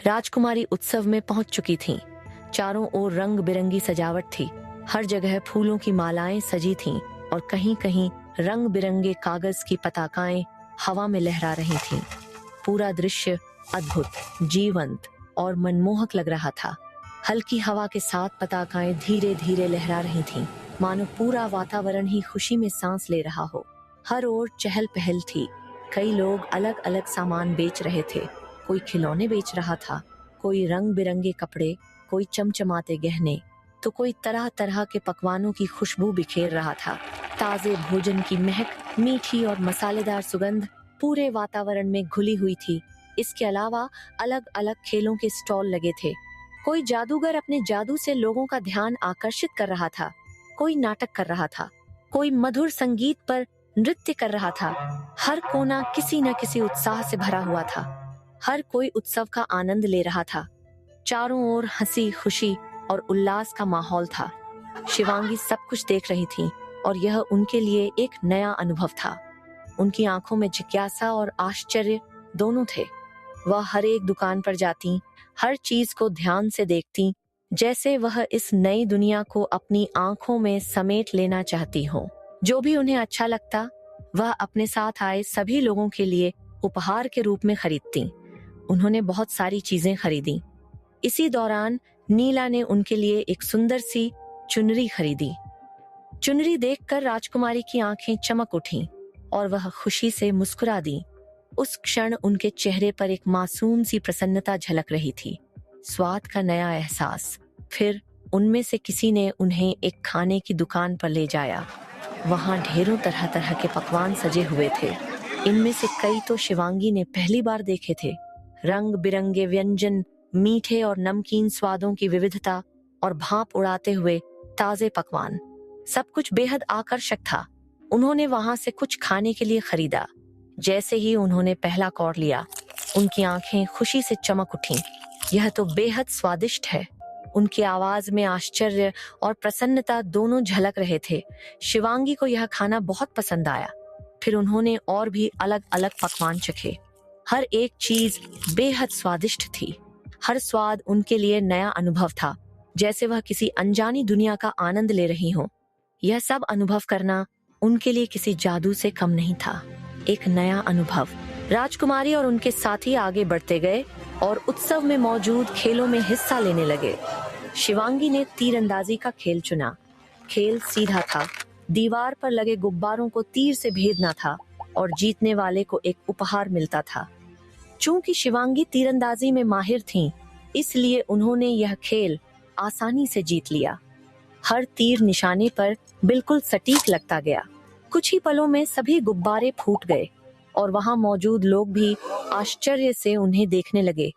राजकुमारी उत्सव में पहुंच चुकी थीं। चारों ओर रंग बिरंगी सजावट थी। हर जगह फूलों की मालाएं सजी थीं और कहीं कहीं रंग बिरंगे कागज की पताकाएं हवा में लहरा रही थीं। पूरा दृश्य अद्भुत, जीवंत और मनमोहक लग रहा था। हल्की हवा के साथ पताकाएं धीरे धीरे लहरा रही थीं, मानो पूरा वातावरण ही खुशी में सांस ले रहा हो। हर ओर चहल पहल थी। कई लोग अलग अलग सामान बेच रहे थे। कोई खिलौने बेच रहा था, कोई रंग बिरंगे कपड़े, कोई चमचमाते गहने, तो कोई तरह तरह के पकवानों की खुशबू बिखेर रहा था। ताजे भोजन की महक, मीठी और मसालेदार सुगंध पूरे वातावरण में घुली हुई थी। इसके अलावा अलग अलग खेलों के स्टॉल लगे थे। कोई जादूगर अपने जादू से लोगों का ध्यान आकर्षित कर रहा था, कोई नाटक कर रहा था, कोई मधुर संगीत पर नृत्य कर रहा था। हर कोना किसी न किसी उत्साह से भरा हुआ था। हर कोई उत्सव का आनंद ले रहा था। चारों ओर हंसी खुशी और उल्लास का माहौल था। शिवांगी सब कुछ देख रही थी और यह उनके लिए एक नया अनुभव था। उनकी आंखों में जिज्ञासा और आश्चर्य दोनों थे। वह हर एक दुकान पर जाती, हर चीज को ध्यान से देखती, जैसे वह इस नई दुनिया को अपनी आंखों में समेट लेना चाहती हो। जो भी उन्हें अच्छा लगता, वह अपने साथ आए सभी लोगों के लिए उपहार के रूप में खरीदती। उन्होंने बहुत सारी चीजें खरीदी। इसी दौरान नीला ने उनके लिए एक सुंदर सी चुनरी खरीदी। चुनरी देखकर राजकुमारी की आंखें चमक उठीं और वह खुशी से मुस्कुरा दी। उस क्षण उनके चेहरे पर एक मासूम सी प्रसन्नता झलक रही थी, स्वाद का नया एहसास। फिर उनमें से किसी ने उन्हें एक खाने की दुकान पर ले जाया। वहां ढेरों तरह तरह के पकवान सजे हुए थे। इनमें से कई तो शिवांगी ने पहली बार देखे थे। रंग बिरंगे व्यंजन, मीठे और नमकीन स्वादों की विविधता और भाप उड़ाते हुए ताजे पकवान, सब कुछ बेहद आकर्षक था। उन्होंने वहां से कुछ खाने के लिए खरीदा। जैसे ही उन्होंने पहला कौर लिया, उनकी आंखें खुशी से चमक उठीं। यह तो बेहद स्वादिष्ट है। उनकी आवाज में आश्चर्य और प्रसन्नता दोनों झलक रहे थे। शिवांगी को यह खाना बहुत पसंद आया। फिर उन्होंने और भी अलग अलग पकवान चखे। हर एक चीज बेहद स्वादिष्ट थी। हर स्वाद उनके लिए नया अनुभव था, जैसे वह किसी अनजानी दुनिया का आनंद ले रही हो। यह सब अनुभव करना उनके लिए किसी जादू से कम नहीं था। एक नया अनुभव। राजकुमारी और उनके साथी आगे बढ़ते गए और उत्सव में मौजूद खेलों में हिस्सा लेने लगे। शिवांगी ने तीरंदाजी का खेल चुना। खेल सीधा था। दीवार पर लगे गुब्बारों को तीर से भेदना था और जीतने वाले को एक उपहार मिलता था। चूंकि शिवांगी तीरंदाजी में माहिर थीं, इसलिए उन्होंने यह खेल आसानी से जीत लिया। हर तीर निशाने पर बिल्कुल सटीक लगता गया। कुछ ही पलों में सभी गुब्बारे फूट गए और वहां मौजूद लोग भी आश्चर्य से उन्हें देखने लगे।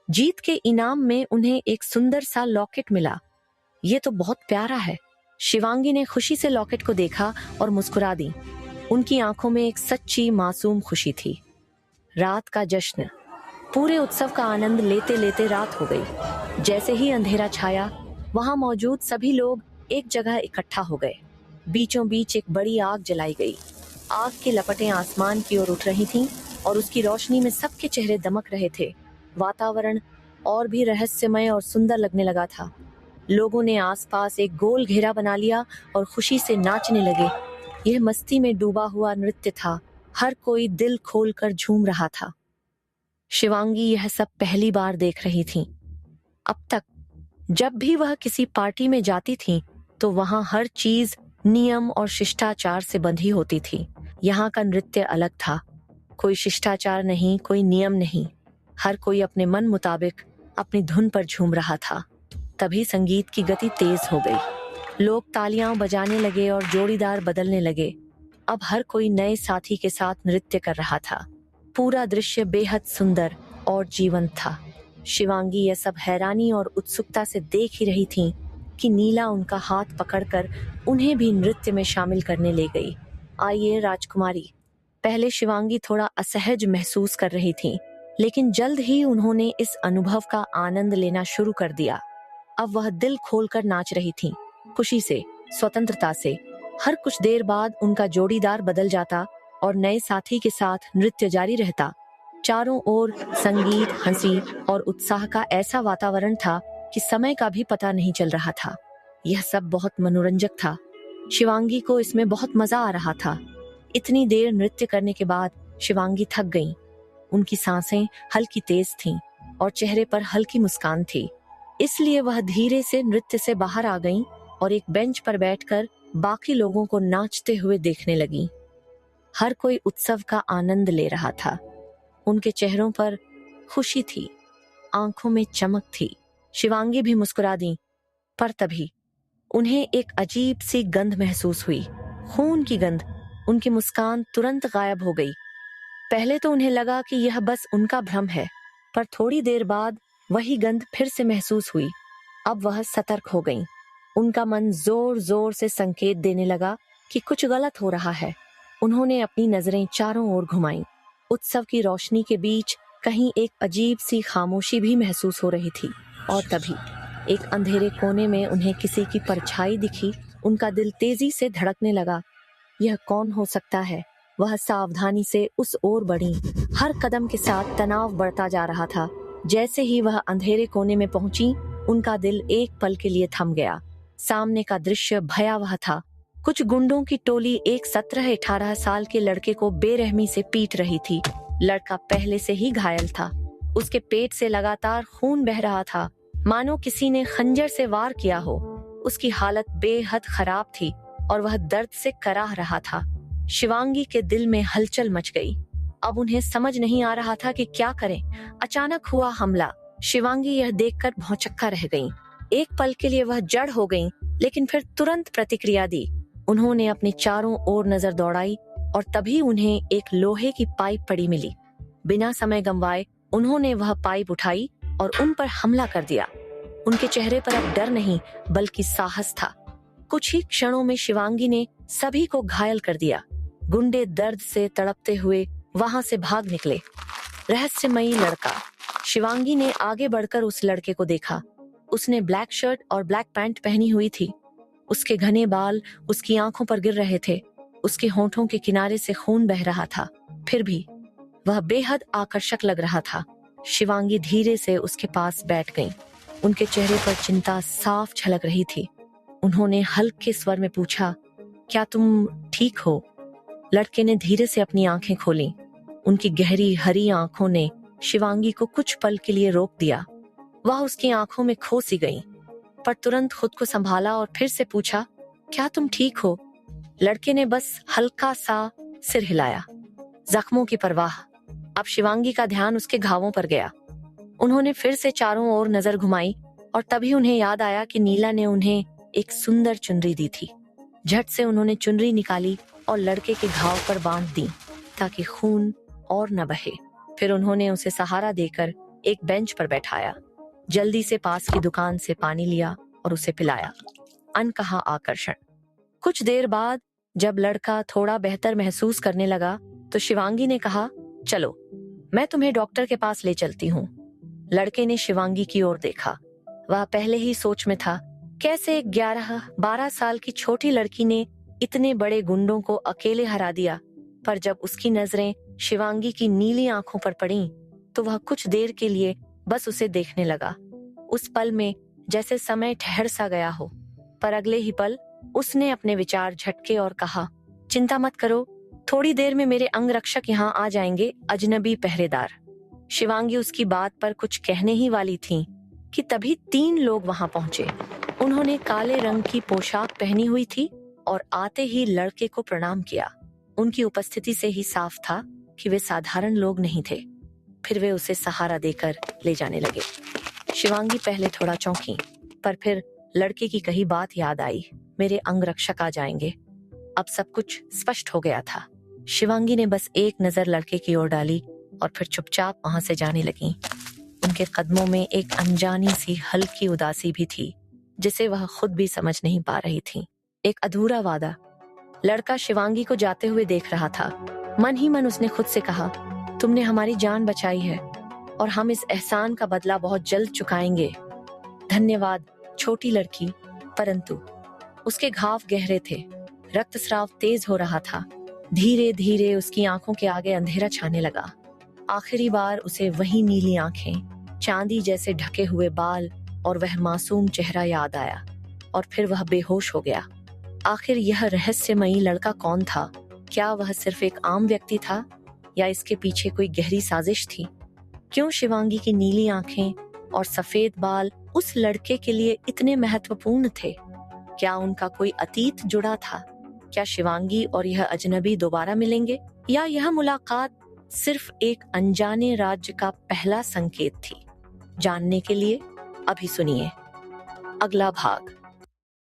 जीत के इनाम में उन्हें एक सुंदर सा लॉकेट मिला। ये तो बहुत प्यारा है। शिवांगी ने खुशी से लॉकेट को देखा और मुस्कुरा दी। उनकी आंखों में एक सच्ची मासूम खुशी थी। रात का जश्न। पूरे उत्सव का आनंद लेते लेते रात हो गई। जैसे ही अंधेरा छाया, वहां मौजूद सभी लोग एक जगह इकट्ठा हो गए। बीचों बीच एक बड़ी आग जलाई गई। आग की लपटें आसमान की ओर उठ रही थीं और उसकी रोशनी में सबके चेहरे दमक रहे थे। वातावरण और भी रहस्यमय और सुंदर लगने लगा था। लोगों ने आसपास एक गोल घेरा बना लिया और खुशी से नाचने लगे। यह मस्ती में डूबा हुआ नृत्य था। हर कोई दिल खोलकर झूम रहा था। शिवांगी यह सब पहली बार देख रही थी। अब तक जब भी वह किसी पार्टी में जाती थी, तो वहां हर चीज नियम और शिष्टाचार से बंधी होती थी। यहाँ का नृत्य अलग था। कोई शिष्टाचार नहीं, कोई नियम नहीं। हर कोई अपने मन मुताबिक अपनी धुन पर झूम रहा था। तभी संगीत की गति तेज हो गई। लोग तालियां बजाने लगे और जोड़ीदार बदलने लगे। अब हर कोई नए साथी के साथ नृत्य कर रहा था। पूरा दृश्य बेहद सुंदर और जीवंत था। शिवांगी यह सब हैरानी और उत्सुकता से देख ही रही थी कि नीला उनका हाथ पकड़कर उन्हें भी नृत्य में शामिल करने ले गई। आइए राजकुमारी। पहले शिवांगी थोड़ा असहज महसूस कर रही थी, लेकिन जल्द ही उन्होंने इस अनुभव का आनंद लेना शुरू कर दिया। अब वह दिल खोलकर नाच रही थी, खुशी से, स्वतंत्रता से। हर कुछ देर बाद उनका जोड़ीदार बदल जाता और नए साथी के साथ नृत्य जारी रहता। चारों ओर संगीत, हंसी और उत्साह का ऐसा वातावरण था कि समय का भी पता नहीं चल रहा था। यह सब बहुत मनोरंजक था। शिवांगी को इसमें बहुत मजा आ रहा था। इतनी देर नृत्य करने के बाद शिवांगी थक गईं। उनकी सांसें हल्की तेज थीं और चेहरे पर हल्की मुस्कान थी। इसलिए वह धीरे से नृत्य से बाहर आ गईं और एक बेंच पर बैठकर बाकी लोगों को नाचते हुए देखने लगीं। हर कोई उत्सव का आनंद ले रहा था। उनके चेहरों पर खुशी थी, आंखों में चमक थी। शिवांगी भी मुस्कुरा दी, पर तभी उन्हें एक अजीब सी गंध महसूस हुई, खून की गंध। उनकी मुस्कान तुरंत गायब हो गई। पहले तो उन्हें लगा कि यह बस उनका भ्रम है, पर थोड़ी देर बाद वही गंध फिर से महसूस हुई। अब वह सतर्क हो गईं। उनका मन जोर जोर से संकेत देने लगा कि कुछ गलत हो रहा है। उन्होंने अपनी नजरें चारों ओर घुमाईं। उत्सव की रोशनी के बीच कहीं एक अजीब सी खामोशी भी महसूस हो रही थी। और तभी एक अंधेरे कोने में उन्हें किसी की परछाई दिखी। उनका दिल तेजी से धड़कने लगा। यह कौन हो सकता है? वह सावधानी से उस ओर बढ़ी। हर कदम के साथ तनाव बढ़ता जा रहा था। जैसे ही वह अंधेरे कोने में पहुंची, उनका दिल एक पल के लिए थम गया। सामने का दृश्य भयावह था। कुछ गुंडों की टोली एक 17-18 साल के लड़के को बेरहमी से पीट रही थी। लड़का पहले से ही घायल था। उसके पेट से लगातार खून बह रहा था, मानो किसी ने खंजर से वार किया हो। उसकी हालत बेहद खराब थी और वह दर्द से कराह रहा था। शिवांगी के दिल में हलचल मच गई। अब उन्हें समझ नहीं आ रहा था कि क्या करें। अचानक हुआ हमला। शिवांगी यह देखकर भौंचक्का रह गईं। एक पल के लिए वह जड़ हो गईं, लेकिन फिर तुरंत प्रतिक्रिया दी। उन्होंने अपने चारों ओर नजर दौड़ाई और तभी उन्हें एक लोहे की पाइप पड़ी मिली। बिना समय गंवाए उन्होंने वह पाइप उठाई और उन पर हमला कर दिया। उनके चेहरे पर अब डर नहीं, बल्कि साहस था। कुछ ही क्षणों में शिवांगी ने सभी को घायल कर दिया। गुंडे दर्द से तड़पते हुए वहां से भाग निकले। रहस्यमयी लड़का। शिवांगी ने आगे बढ़कर उस लड़के को देखा। उसने ब्लैक शर्ट और ब्लैक पैंट पहनी हुई थी। उसके घने बाल उसकी आंखों पर गिर रहे थे। उसके होंठों के किनारे से खून बह रहा था। फिर भी वह बेहद आकर्षक लग रहा था। शिवांगी धीरे से उसके पास बैठ गई। उनके चेहरे पर चिंता साफ झलक रही थी। उन्होंने हल्के स्वर में पूछा, क्या तुम ठीक हो? लड़के ने धीरे से अपनी आंखें खोली। उनकी गहरी हरी आंखों ने शिवांगी को कुछ पल के लिए रोक दिया। वह उसकी आंखों में खो सी गई, पर तुरंत खुद को संभाला और फिर से पूछा, क्या तुम ठीक हो? लड़के ने बस हल्का सा सिर हिलाया। जख्मों की परवाह। अब शिवांगी का ध्यान उसके घावों पर गया। उन्होंने फिर से चारों ओर नजर घुमाई और तभी उन्हें याद आया कि नीला ने उन्हें एक सुंदर चुनरी दी थी। झट से उन्होंने चुनरी निकाली और लड़के के घाव पर बांध दी ताकि खून और न बहे। फिर उन्होंने उसे सहारा देकर एक बेंच पर बैठाया। जल्दी से पास की दुकान से पानी लिया और उसे पिलाया। अनकहा आकर्षण। कुछ देर बाद जब लड़का थोड़ा बेहतर महसूस करने लगा तो शिवांगी ने कहा, चलो मैं तुम्हें डॉक्टर के पास ले चलती हूँ। लड़के ने शिवांगी की ओर देखा। वह पहले ही सोच में था, कैसे एक 11-12 साल की छोटी लड़की ने इतने बड़े गुंडों को अकेले हरा दिया। पर जब उसकी नजरें शिवांगी की नीली आंखों पर पड़ीं, तो वह कुछ देर के लिए बस उसे देखने लगा। उस पल में जैसे समय ठहर सा गया हो, पर अगले ही पल उसने अपने विचार झटके और कहा, चिंता मत करो, थोड़ी देर में मेरे अंगरक्षक यहाँ आ जाएंगे, अजनबी पहरेदार। शिवांगी उसकी बात पर कुछ कहने ही वाली थी कि तभी 3 लोग वहां पहुंचे। उन्होंने काले रंग की पोशाक पहनी हुई थी और आते ही लड़के को प्रणाम किया। उनकी उपस्थिति से ही साफ था कि वे साधारण लोग नहीं थे। फिर वे उसे सहारा देकर ले जाने लगे। शिवांगी पहले थोड़ा चौंकी, पर फिर लड़के की कही बात याद आई, मेरे अंगरक्षक आ जाएंगे। अब सब कुछ स्पष्ट हो गया था। शिवांगी ने बस एक नजर लड़के की ओर डाली और फिर चुपचाप वहां से जाने लगी। उनके कदमों में एक अनजानी सी हल्की उदासी भी थी, जिसे वह खुद भी समझ नहीं पा रही थी। एक अधूरा वादा। लड़का शिवांगी को जाते हुए देख रहा था। मन ही मन उसने खुद से कहा, तुमने हमारी जान बचाई है और हम इस एहसान का बदला बहुत जल्द चुकाएंगे। धन्यवाद छोटी लड़की। परंतु उसके घाव गहरे थे, रक्तस्राव तेज हो रहा था। धीरे धीरे उसकी आंखों के आगे अंधेरा छाने लगा। आखिरी बार उसे वही नीली आंखें, चांदी जैसे ढके हुए बाल और वह मासूम चेहरा याद आया और फिर वह बेहोश हो गया। आखिर यह रहस्यमयी लड़का कौन था? क्या वह सिर्फ एक आम व्यक्ति था या इसके पीछे कोई गहरी साजिश थी? क्यों शिवांगी की नीली आंखें और सफेद बाल उस लड़के के लिए इतने महत्वपूर्ण थे? क्या उनका कोई अतीत जुड़ा था? क्या शिवांगी और यह अजनबी दोबारा मिलेंगे या यह मुलाकात सिर्फ एक अनजाने राज्य का पहला संकेत थी? जानने के लिए अभी सुनिए अगला भाग।